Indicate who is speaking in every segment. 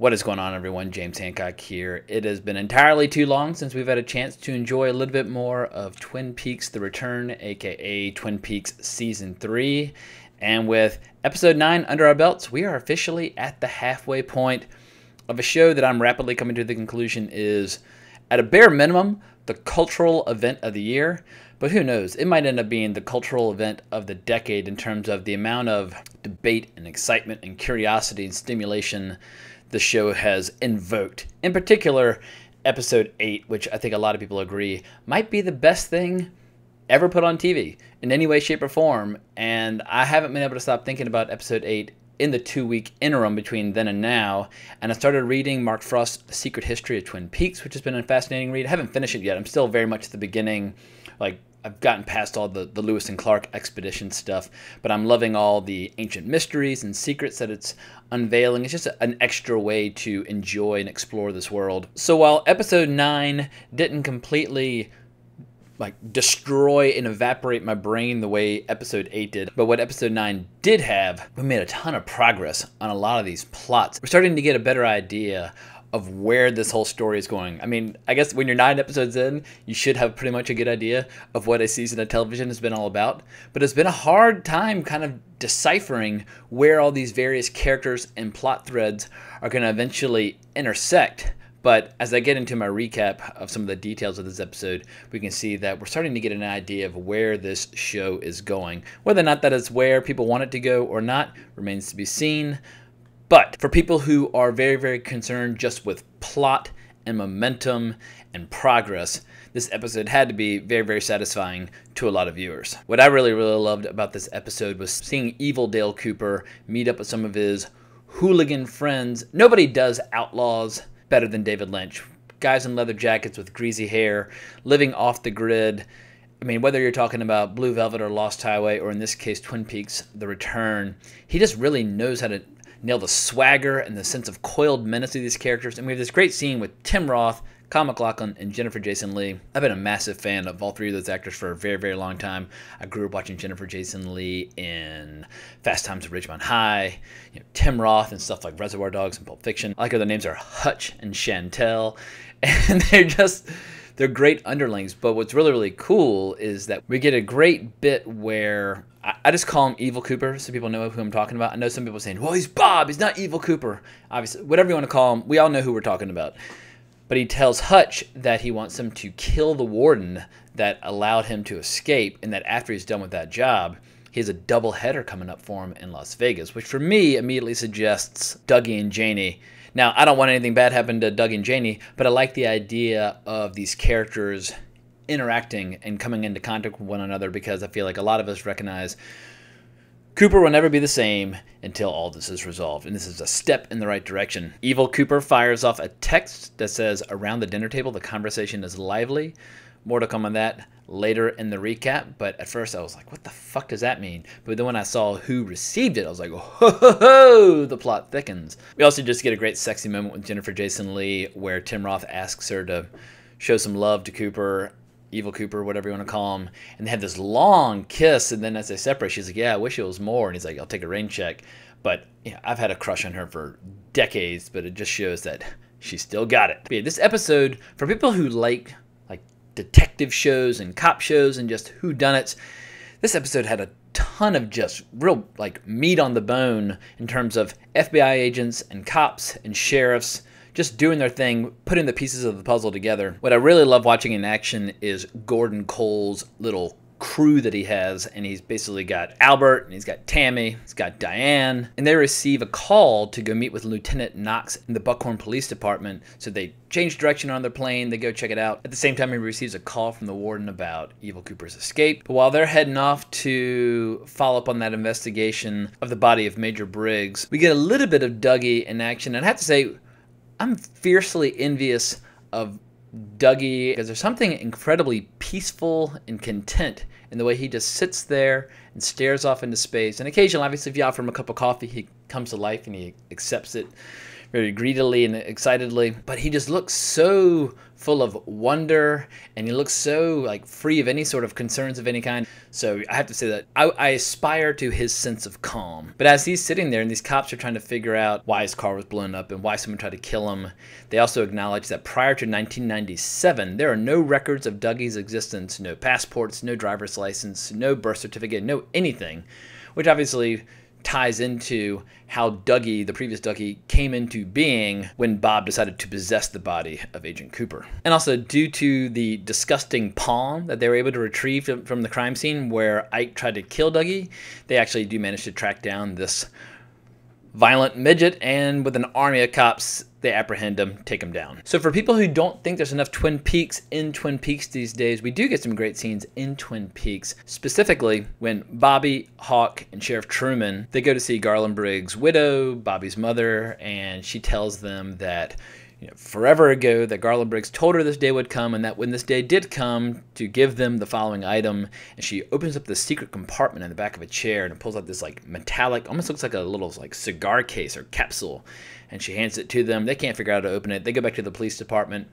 Speaker 1: What is going on, everyone? James Hancock here. It has been entirely too long since we've had a chance to enjoy a little bit more of Twin Peaks: The Return, aka Twin Peaks Season 3. And with Episode 9 under our belts, we are officially at the halfway point of a show that I'm rapidly coming to the conclusion is, at a bare minimum, the cultural event of the year. But who knows? It might end up being the cultural event of the decade in terms of the amount of debate and excitement and curiosity and stimulation the show has invoked. In particular, Episode 8, which I think a lot of people agree might be the best thing ever put on TV in any way, shape, or form. And I haven't been able to stop thinking about Episode 8 in the 2-week interim between then and now. And I started reading Mark Frost's Secret History of Twin Peaks, which has been a fascinating read. I haven't finished it yet. I'm still very much at the beginning. I've gotten past all the Lewis and Clark expedition stuff, but I'm loving all the ancient mysteries and secrets that it's unveiling. It's just an extra way to enjoy and explore this world. So while Episode 9 didn't completely destroy and evaporate my brain the way Episode 8 did, but what Episode 9 did have, we made a ton of progress on a lot of these plots. We're starting to get a better idea of where this whole story is going. I mean, I guess when you're 9 episodes in, you should have pretty much a good idea of what a season of television has been all about. But it's been a hard time kind of deciphering where all these various characters and plot threads are going to eventually intersect. But as I get into my recap of some of the details of this episode, we can see that we're starting to get an idea of where this show is going. Whether or not that is where people want it to go or not remains to be seen. But for people who are very, very concerned just with plot and momentum and progress, this episode had to be very, very satisfying to a lot of viewers. What I really, really loved about this episode was seeing evil Dale Cooper meet up with some of his hooligan friends. Nobody does outlaws better than David Lynch. Guys in leather jackets with greasy hair, living off the grid. I mean, whether you're talking about Blue Velvet or Lost Highway, or in this case, Twin Peaks: The Return, he just really knows how to nail the swagger and the sense of coiled menace of these characters. And we have this great scene with Tim Roth, Kyle MacLachlan, and Jennifer Jason Leigh. I've been a massive fan of all three of those actors for a very, very long time. I grew up watching Jennifer Jason Leigh in Fast Times at Ridgemont High, Tim Roth and stuff like Reservoir Dogs and Pulp Fiction. I like how their names are Hutch and Chantel, and they're great underlings. But what's really, really cool is that we get a great bit where I just call him Evil Cooper so people know who I'm talking about. I know some people are saying, well, he's Bob, he's not Evil Cooper. Obviously, whatever you want to call him, we all know who we're talking about. But he tells Hutch that he wants him to kill the warden that allowed him to escape, and that after he's done with that job, he has a double header coming up for him in Las Vegas, which for me immediately suggests Dougie and Janie. Now, I don't want anything bad happen to Dougie and Janie, but I like the idea of these characters interacting and coming into contact with one another, because I feel like a lot of us recognize Cooper will never be the same until all this is resolved, and this is a step in the right direction. Evil Cooper fires off a text that says, "Around the dinner table, the conversation is lively." More to come on that later in the recap, but at first I was like, what the fuck does that mean? But then when I saw who received it, I was like, oh, the plot thickens. We also just get a great sexy moment with Jennifer Jason Leigh where Tim Roth asks her to show some love to Cooper, Evil Cooper, whatever you want to call him, and they have this long kiss, and then as they separate, she's like, yeah, I wish it was more, and he's like, I'll take a rain check. But I've had a crush on her for decades, but it just shows that she still got it. But yeah, this episode, for people who like detective shows and cop shows and just whodunits, this episode had a ton of just real meat on the bone in terms of FBI agents and cops and sheriffs just doing their thing, putting the pieces of the puzzle together. What I really love watching in action is Gordon Cole's little crew that he has, and he's basically got Albert, and he's got Tammy, he's got Diane, and they receive a call to go meet with Lieutenant Knox in the Buckhorn Police Department. So they change direction on their plane, they go check it out. At the same time, he receives a call from the warden about Evil Cooper's escape. But while they're heading off to follow up on that investigation of the body of Major Briggs, we get a little bit of Dougie in action, and I have to say, I'm fiercely envious of Dougie, because there's something incredibly peaceful and content in the way he just sits there and stares off into space. And occasionally, obviously, if you offer him a cup of coffee, he comes to life and he accepts it very greedily and excitedly. But he just looks so full of wonder, and he looks so like free of any sort of concerns of any kind. So I have to say that I aspire to his sense of calm. But as he's sitting there and these cops are trying to figure out why his car was blown up and why someone tried to kill him, they also acknowledge that prior to 1997, there are no records of Dougie's existence, no passports, no driver's license, no birth certificate, no anything, which obviously ties into how Dougie, the previous Dougie, came into being when Bob decided to possess the body of Agent Cooper. And also, due to the disgusting palm that they were able to retrieve from the crime scene where Ike tried to kill Dougie, they actually do manage to track down this violent midget, and with an army of cops, they apprehend him, take him down. So for people who don't think there's enough Twin Peaks in Twin Peaks these days, we do get some great scenes in Twin Peaks. Specifically, when Bobby, Hawk, and Sheriff Truman, they go to see Garland Briggs' widow, Bobby's mother, and she tells them that forever ago that Garland Briggs told her this day would come, and that when this day did come, to give them the following item. And she opens up the secret compartment in the back of a chair and pulls out this like metallic, almost looks like a little like cigar case or capsule, and she hands it to them. They can't figure out how to open it. They go back to the police department,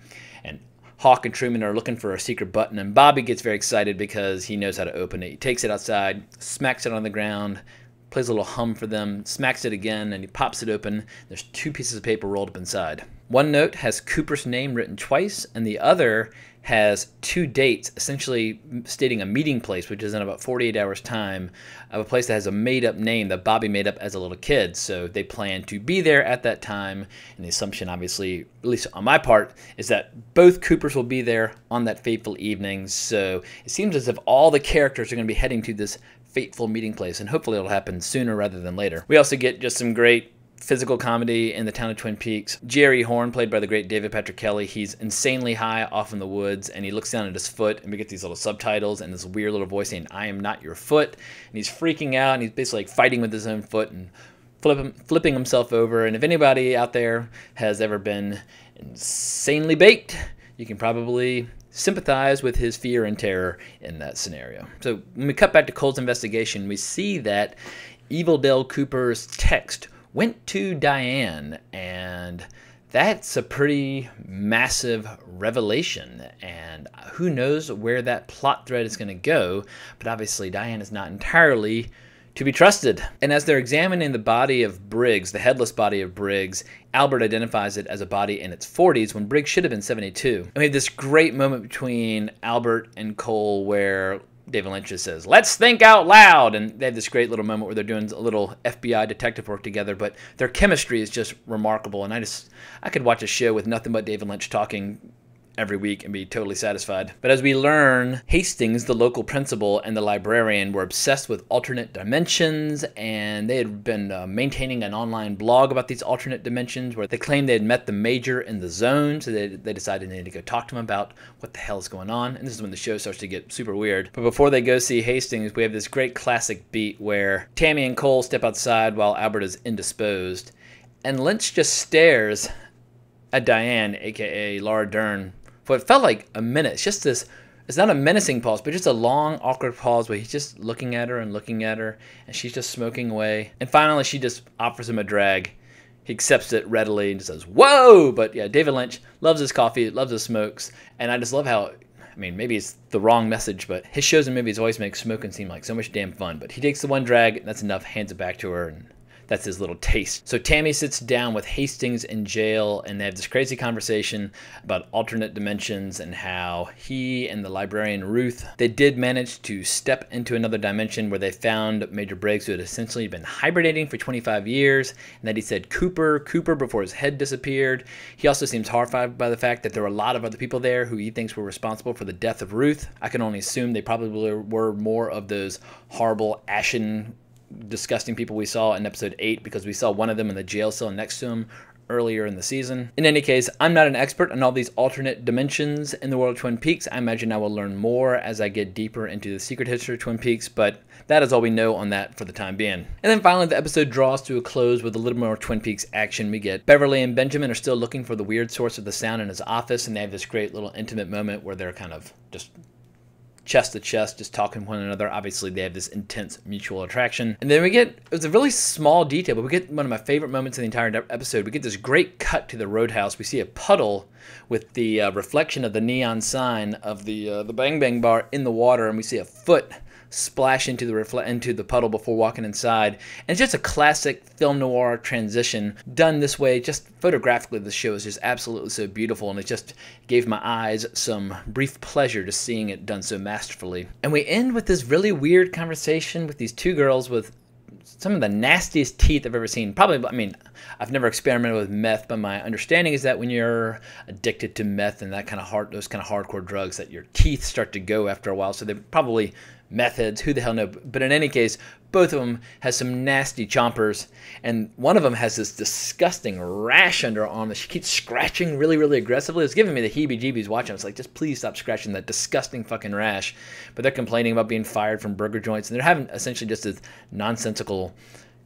Speaker 1: and Hawk and Truman are looking for a secret button, and Bobby gets very excited because he knows how to open it. He takes it outside, smacks it on the ground, plays a little hum for them, smacks it again, and he pops it open. There's 2 pieces of paper rolled up inside. One note has Cooper's name written twice, and the other has 2 dates, essentially stating a meeting place, which is in about 48 hours' time, of a place that has a made-up name that Bobby made up as a little kid. So they plan to be there at that time, and the assumption, obviously, at least on my part, is that both Coopers will be there on that fateful evening. So it seems as if all the characters are going to be heading to this fateful meeting place, and hopefully it'll happen sooner rather than later. We also get just some great physical comedy in the town of Twin Peaks. Jerry Horn, played by the great David Patrick Kelly, he's insanely high off in the woods, and he looks down at his foot, and we get these little subtitles and this weird little voice saying, "I am not your foot," and he's freaking out, and he's basically like fighting with his own foot and flipping himself over. And if anybody out there has ever been insanely baked, you can probably sympathize with his fear and terror in that scenario. So when we cut back to Cole's investigation, we see that Evil Dale Cooper's text went to Diane, and that's a pretty massive revelation, and who knows where that plot thread is going to go, but obviously Diane is not entirely to be trusted. And as they're examining the body of Briggs, the headless body of Briggs, Albert identifies it as a body in its 40s when Briggs should have been 72. And we have this great moment between Albert and Cole where David Lynch just says, "Let's think out loud," and they have this great little moment where they're doing a little FBI detective work together, but their chemistry is just remarkable, and I could watch a show with nothing but David Lynch talking every week and be totally satisfied. But as we learn, Hastings, the local principal, and the librarian were obsessed with alternate dimensions, and they had been maintaining an online blog about these alternate dimensions where they claimed they had met the Major in the Zone, so they decided they needed to go talk to him about what the hell is going on. And this is when the show starts to get super weird. But before they go see Hastings, we have this great classic beat where Tammy and Cole step outside while Albert is indisposed, and Lynch just stares at Diane, aka Laura Dern, for it felt like a minute. It's just this, it's not a menacing pause, but just a long, awkward pause where he's just looking at her, and she's just smoking away. And finally, she just offers him a drag. He accepts it readily and just says, "Whoa!" But yeah, David Lynch loves his coffee, loves his smokes, and I just love how, I mean, maybe it's the wrong message, but his shows and movies always make smoking seem like so much damn fun. But he takes the one drag, and that's enough, hands it back to her, and that's his little taste. So Tammy sits down with Hastings in jail, and they have this crazy conversation about alternate dimensions and how he and the librarian Ruth, they did manage to step into another dimension where they found Major Briggs, who had essentially been hibernating for 25 years, and that he said Cooper before his head disappeared. He also seems horrified by the fact that there were a lot of other people there who he thinks were responsible for the death of Ruth. I can only assume they probably were more of those horrible, ashen, disgusting people we saw in episode 8, because we saw one of them in the jail cell next to him earlier in the season. In any case, I'm not an expert on all these alternate dimensions in the world of Twin Peaks. I imagine I will learn more as I get deeper into the secret history of Twin Peaks, but that is all we know on that for the time being. And then finally, the episode draws to a close with a little more Twin Peaks action. We get Beverly and Benjamin are still looking for the weird source of the sound in his office, and they have this great little intimate moment where they're kind of just chest to chest, just talking to one another. Obviously, they have this intense mutual attraction. And then it's a really small detail, but we get one of my favorite moments in the entire episode. We get this great cut to the Roadhouse. We see a puddle with the reflection of the neon sign of the Bang Bang bar in the water, and we see a foot splash into the puddle before walking inside. And it's just a classic film noir transition done this way. Just photographically, the show is just absolutely so beautiful, and it just gave my eyes some brief pleasure to seeing it done so masterfully. And we end with this really weird conversation with these two girls with some of the nastiest teeth I've ever seen. Probably, I mean, I've never experimented with meth, but my understanding is that when you're addicted to meth and those kind of hardcore drugs, that your teeth start to go after a while. So they're probably meth heads, who the hell knows? But in any case, both of them has some nasty chompers, and one of them has this disgusting rash under her arm that she keeps scratching really, really aggressively. It's giving me the heebie-jeebies watching. It's like, just please stop scratching that disgusting fucking rash. But they're complaining about being fired from burger joints, and they're having essentially just this nonsensical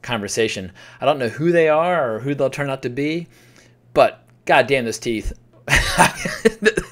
Speaker 1: conversation. I don't know who they are or who they'll turn out to be, but goddamn, those teeth.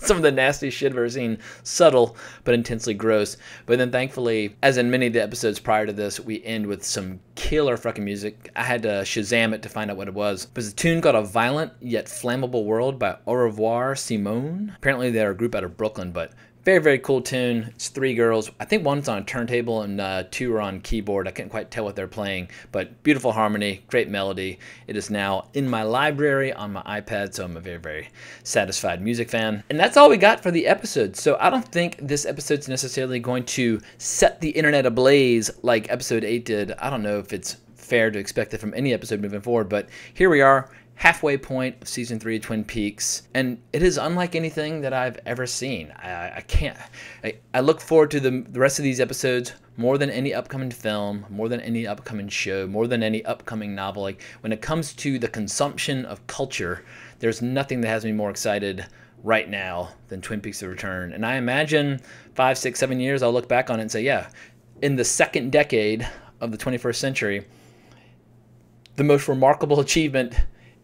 Speaker 1: Some of the nastiest shit I've ever seen. Subtle, but intensely gross. But then thankfully, as in many of the episodes prior to this, we end with some killer fucking music. I had to Shazam it to find out what it was. It was a tune called A Violent Yet Flammable World by Au Revoir Simone. Apparently they're a group out of Brooklyn, but very, very cool tune. It's three girls. I think one's on a turntable and two are on keyboard. I couldn't quite tell what they're playing, but beautiful harmony, great melody. It is now in my library on my iPad, so I'm a very, very satisfied music fan. And that's all we got for the episode. So I don't think this episode's necessarily going to set the internet ablaze like episode 8 did. I don't know if it's fair to expect it from any episode moving forward, but here we are. Halfway point of season 3 of Twin Peaks, and it is unlike anything that I've ever seen. I look forward to the rest of these episodes more than any upcoming film, more than any upcoming show, more than any upcoming novel. Like, when it comes to the consumption of culture, there's nothing that has me more excited right now than Twin Peaks: The Return. And I imagine 5, 6, 7 years, I'll look back on it and say, yeah, in the second decade of the 21st century, the most remarkable achievement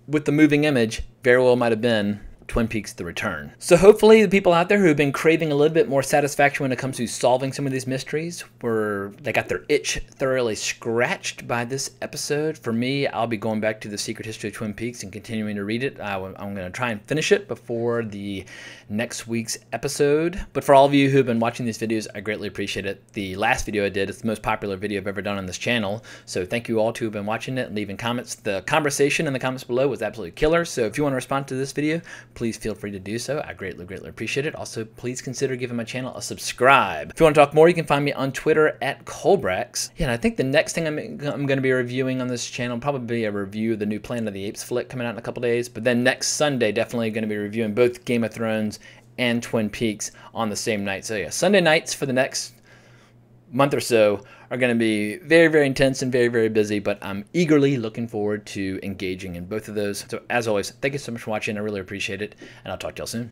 Speaker 1: with the moving image very well might have been Twin Peaks: The Return. So hopefully the people out there who have been craving a little bit more satisfaction when it comes to solving some of these mysteries, they got their itch thoroughly scratched by this episode. For me, I'll be going back to The Secret History of Twin Peaks and continuing to read it. I'm going to try and finish it before the next week's episode. But for all of you who have been watching these videos, I greatly appreciate it. The last video I did, it's the most popular video I've ever done on this channel. So thank you all who have been watching it and leaving comments. The conversation in the comments below was absolutely killer. So if you want to respond to this video, please feel free to do so. I greatly, greatly appreciate it. Also, please consider giving my channel a subscribe. If you want to talk more, you can find me on Twitter at Colbrax. Yeah, and I think the next thing I'm going to be reviewing on this channel, probably a review of the new Planet of the Apes flick coming out in a couple days. But then next Sunday, definitely going to be reviewing both Game of Thrones and Twin Peaks on the same night. So yeah, Sunday nights for the next month or so are going to be very, very intense and very, very busy, but I'm eagerly looking forward to engaging in both of those. So as always, thank you so much for watching. I really appreciate it, and I'll talk to y'all soon.